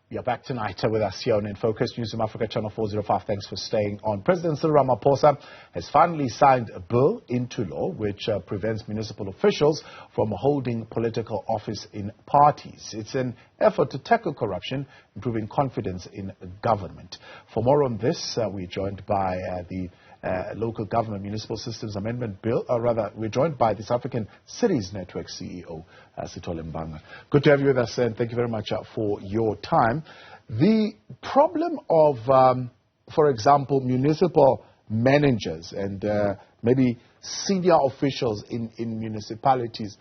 You're back tonight with us here on In Focus, Newzroom Afrika, Channel 405. Thanks for staying on. President Cyril Ramaphosa has finally signed a bill into law which prevents municipal officials from holding political office in parties. It's an effort to tackle corruption, improving confidence in government. For more on this, we're joined by the Local Government Municipal Systems Amendment Bill, or rather, we're joined by the South African Cities Network CEO, Sithole Mbanga. Good to have you with us, and thank you very much for your time. The problem of, for example, municipal managers and maybe senior officials in municipalities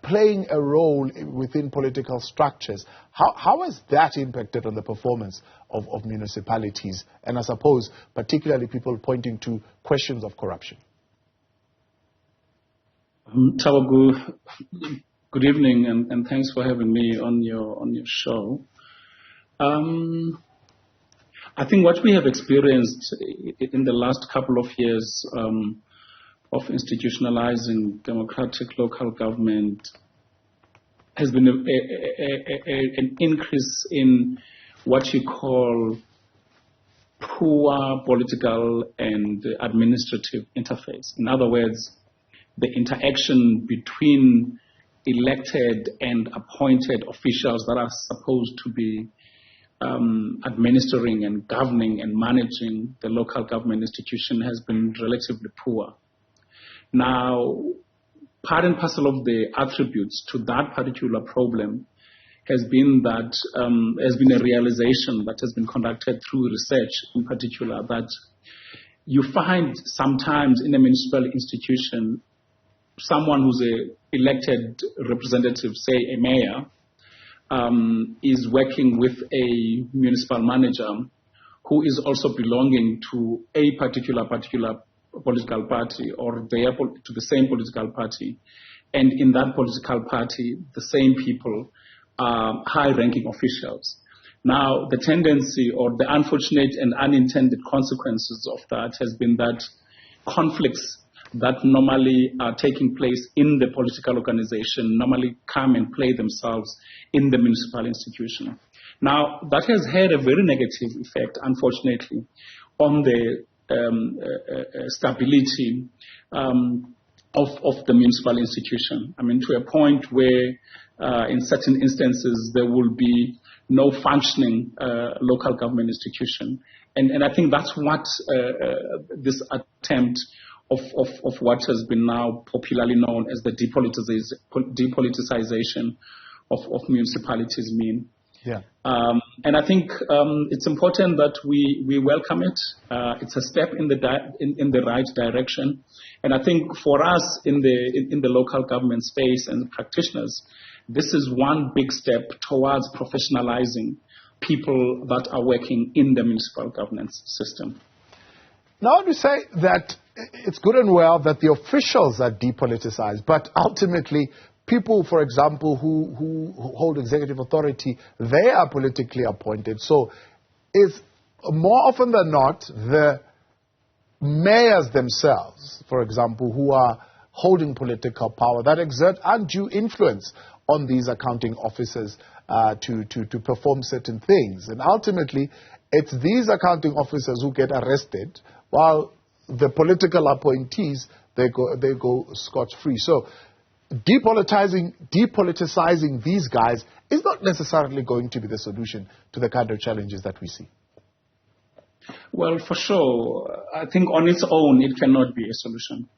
playing a role within political structures, how has that impacted on the performance of municipalities, and I suppose particularly people pointing to questions of corruption? Tawagu, good evening, and thanks for having me on your show. I think what we have experienced in the last couple of years of institutionalizing democratic local government has been an increase in what you call poor political and administrative interface. In other words, the interaction between elected and appointed officials that are supposed to be administering and governing and managing the local government institution has been relatively poor. Now, part and parcel of the attributes to that particular problem has been that has been a realization that has been conducted through research in particular, that you find sometimes in a municipal institution someone who's an elected representative, say a mayor, is working with a municipal manager who is also belonging to a particular political party or to the same political party. And in that political party, the same people are high-ranking officials. Now, the tendency or the unfortunate and unintended consequences of that has been that conflicts that normally are taking place in the political organization normally come and play themselves in the municipal institution. Now, that has had a very negative effect, unfortunately, on the stability of the municipal institution. I mean, to a point where in certain instances there will be no functioning local government institution. And I think that's what this attempt of what has been now popularly known as the depoliticization of municipalities mean. Yeah. And I think it's important that we welcome it. It's a step in the right direction. And I think for us in the local government space and practitioners, this is one big step towards professionalizing people that are working in the municipal governance system. Now, I want to say that it's good and well that the officials are depoliticized, but ultimately people, for example, who hold executive authority, they are politically appointed. So it's more often than not the mayors themselves, for example, who are holding political power that exert undue influence on these accounting officers to perform certain things. And ultimately, it's these accounting officers who get arrested while the political appointees, they go scot-free. So depoliticizing these guys is not necessarily going to be the solution to the kind of challenges that we see. Well, for sure. I think on its own, it cannot be a solution.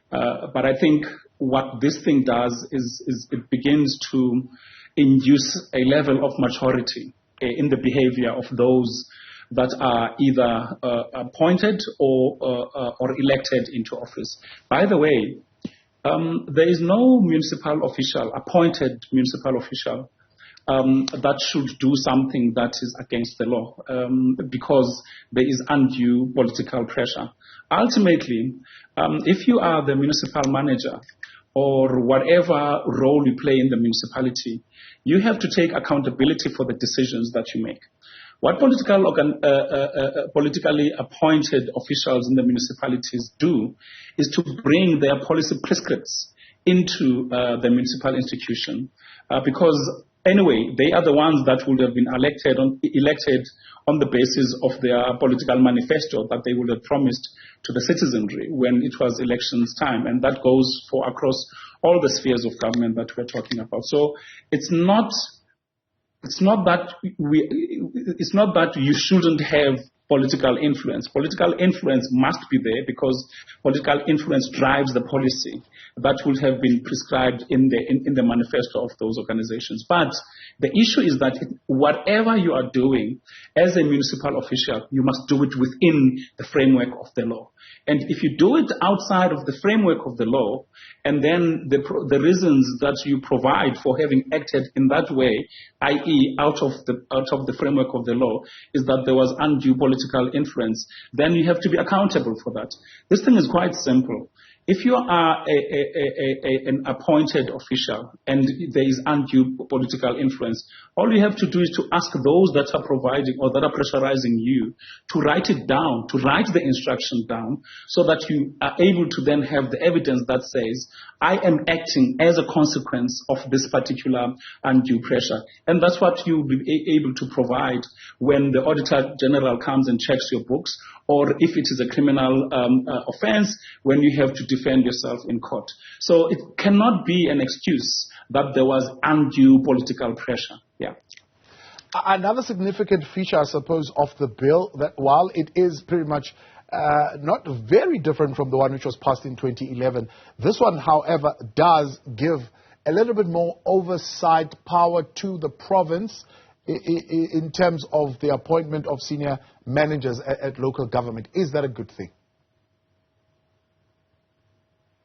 But I think what this thing does is it begins to induce a level of maturity in the behavior of those that are either appointed or elected into office. By the way, there is no appointed municipal official that should do something that is against the law because there is undue political pressure. Ultimately, if you are the municipal manager or whatever role you play in the municipality, you have to take accountability for the decisions that you make. What politically appointed officials in the municipalities do is to bring their policy prescripts into the municipal institution because anyway, they are the ones that would have been elected on the basis of their political manifesto that they would have promised to the citizenry when it was elections time. And that goes for across all the spheres of government that we're talking about. So it's not that you shouldn't have political influence. Political influence must be there because political influence drives the policy that would have been prescribed in the manifesto of those organizations. But the issue is that whatever you are doing as a municipal official, you must do it within the framework of the law. And if you do it outside of the framework of the law, and then the reasons that you provide for having acted in that way, i.e. out of the framework of the law, is that there was undue political influence, then you have to be accountable for that. This thing is quite simple. If you are an appointed official and there is undue political influence, all you have to do is to ask those that are providing or that are pressurizing you to write it down, to write the instruction down, so that you are able to then have the evidence that says, I am acting as a consequence of this particular undue pressure. And that's what you'll be able to provide when the Auditor General comes and checks your books, or if it is a criminal offense, when you have to defend yourself in court. So it cannot be an excuse that there was undue political pressure. Yeah. Another significant feature, I suppose, of the bill, that while it is pretty much not very different from the one which was passed in 2011, this one, however, does give a little bit more oversight power to the province in terms of the appointment of senior managers at local government. Is that a good thing?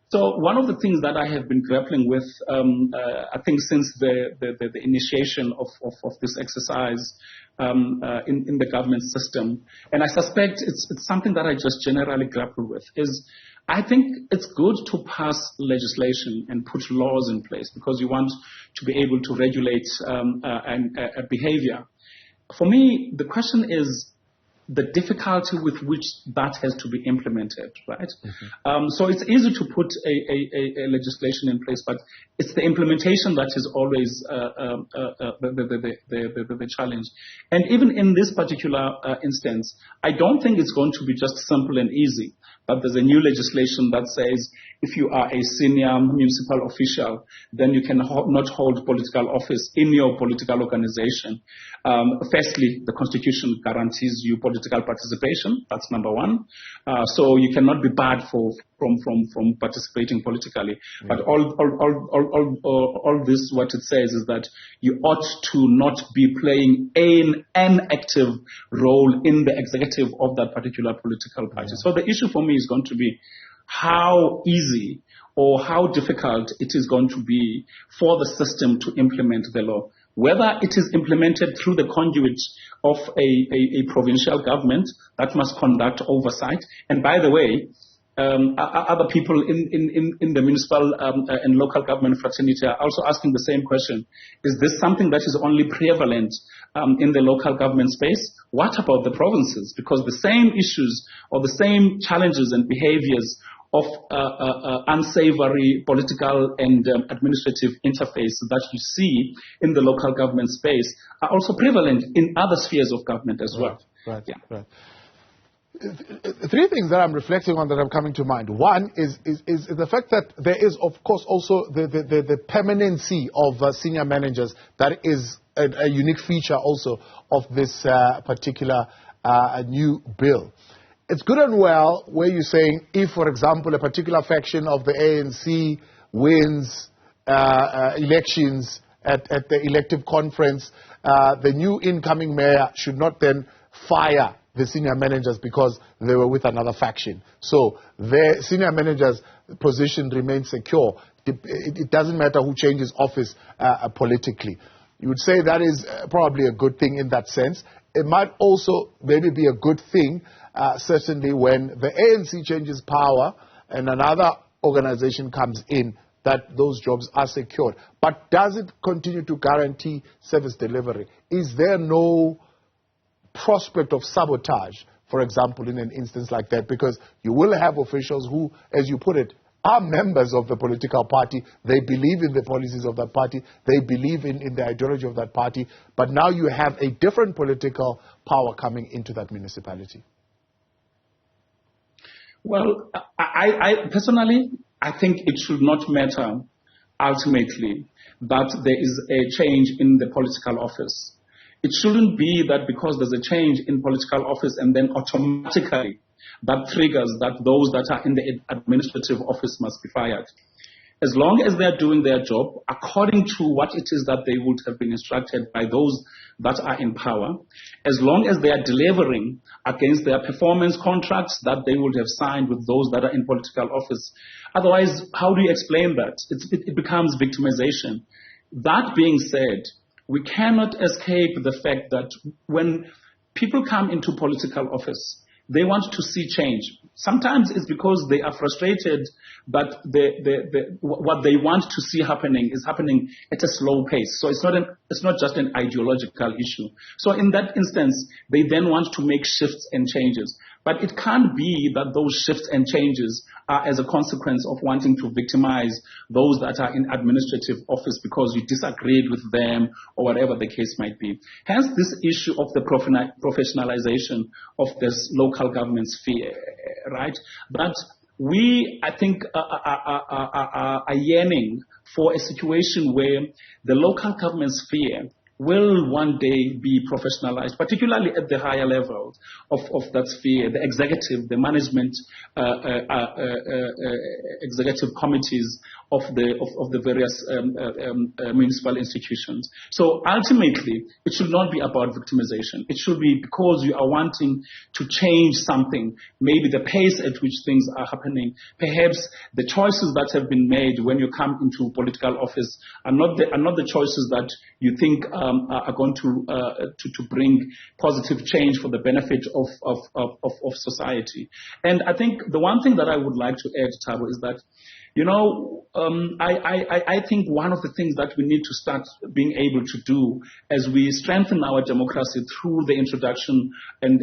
So one of the things that I have been grappling with, I think since the initiation of this exercise in the government system, and I suspect it's something that I just generally grapple with, is I think it's good to pass legislation and put laws in place because you want to be able to regulate a behavior. For me, the question is the difficulty with which that has to be implemented, right? Mm-hmm. So it's easy to put a legislation in place, but it's the implementation that is always the challenge. And even in this particular instance, I don't think it's going to be just simple and easy. But there's a new legislation that says if you are a senior municipal official, then you can not hold political office in your political organization. Firstly, the Constitution guarantees you political participation. That's number one. So you cannot be barred from participating politically. Mm-hmm. But all this, what it says is that you ought to not be playing an active role in the executive of that particular political party. Yeah. So the issue for me is going to be how easy or how difficult it is going to be for the system to implement the law. Whether it is implemented through the conduit of a provincial government that must conduct oversight. And by the way, other people in the municipal and local government fraternity are also asking the same question. Is this something that is only prevalent in the local government space? What about the provinces? Because the same issues or the same challenges and behaviors of unsavory political and administrative interface that you see in the local government space are also prevalent in other spheres of government as well. Right. Three things that I'm reflecting on that are coming to mind. One is the fact that there is, of course, also the permanency of senior managers. That is a unique feature also of this particular new bill. It's good and well where you're saying if, for example, a particular faction of the ANC wins elections at the elective conference, the new incoming mayor should not then fire the senior managers because they were with another faction. So the senior managers' position remains secure. It doesn't matter who changes office politically. You would say that is probably a good thing in that sense. It might also maybe be a good thing, certainly when the ANC changes power and another organization comes in, that those jobs are secured. But does it continue to guarantee service delivery? Is there no prospect of sabotage, for example, in an instance like that? Because you will have officials who, as you put it, are members of the political party. They believe in the policies of that party. They believe in the ideology of that party. But now you have a different political power coming into that municipality. Well, I personally, I think it should not matter ultimately that there is a change in the political office. It shouldn't be that because there's a change in political office and then automatically that triggers that those that are in the administrative office must be fired. As long as they're doing their job according to what it is that they would have been instructed by those that are in power, as long as they are delivering against their performance contracts that they would have signed with those that are in political office. Otherwise, how do you explain that? It becomes victimization. That being said, we cannot escape the fact that when people come into political office, they want to see change. Sometimes it's because they are frustrated, but what they want to see happening is happening at a slow pace. So it's not just an ideological issue. So in that instance, they then want to make shifts and changes. But it can't be that those shifts and changes are as a consequence of wanting to victimize those that are in administrative office because you disagreed with them or whatever the case might be. Hence, this issue of the professionalization of this local government sphere, right? That we, I think, are yearning for a situation where the local government sphere will one day be professionalized, particularly at the higher level of that sphere, the executive, the management, executive committees of the various municipal institutions. So ultimately, it should not be about victimization. It should be because you are wanting to change something, maybe the pace at which things are happening. Perhaps the choices that have been made when you come into political office are not the choices that you think are going to bring positive change for the benefit of society. And I think the one thing that I would like to add, Thabo, is that, you know, I think one of the things that we need to start being able to do as we strengthen our democracy through the introduction and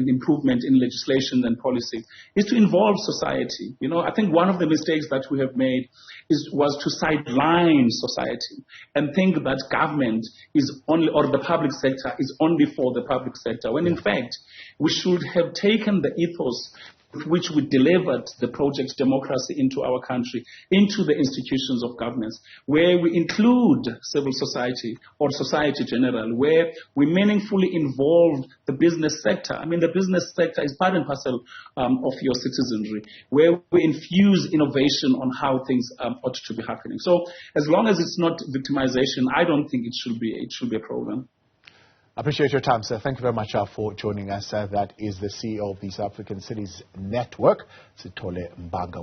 improvement in legislation and policy is to involve society. You know, I think one of the mistakes that we have made was to sideline society and think that government is only, or the public sector is only for the public sector, when in fact we should have taken the ethos with which we delivered the project democracy into our country, into the institutions of governance, where we include civil society or society general, where we meaningfully involve the business sector. I mean, the business sector is part and parcel of your citizenry, where we infuse innovation on how things ought to be happening. So as long as it's not victimization, I don't think it should be a problem. I appreciate your time, sir. Thank you very much for joining us. That is the CEO of the South African Cities Network, Sithole Mbanga.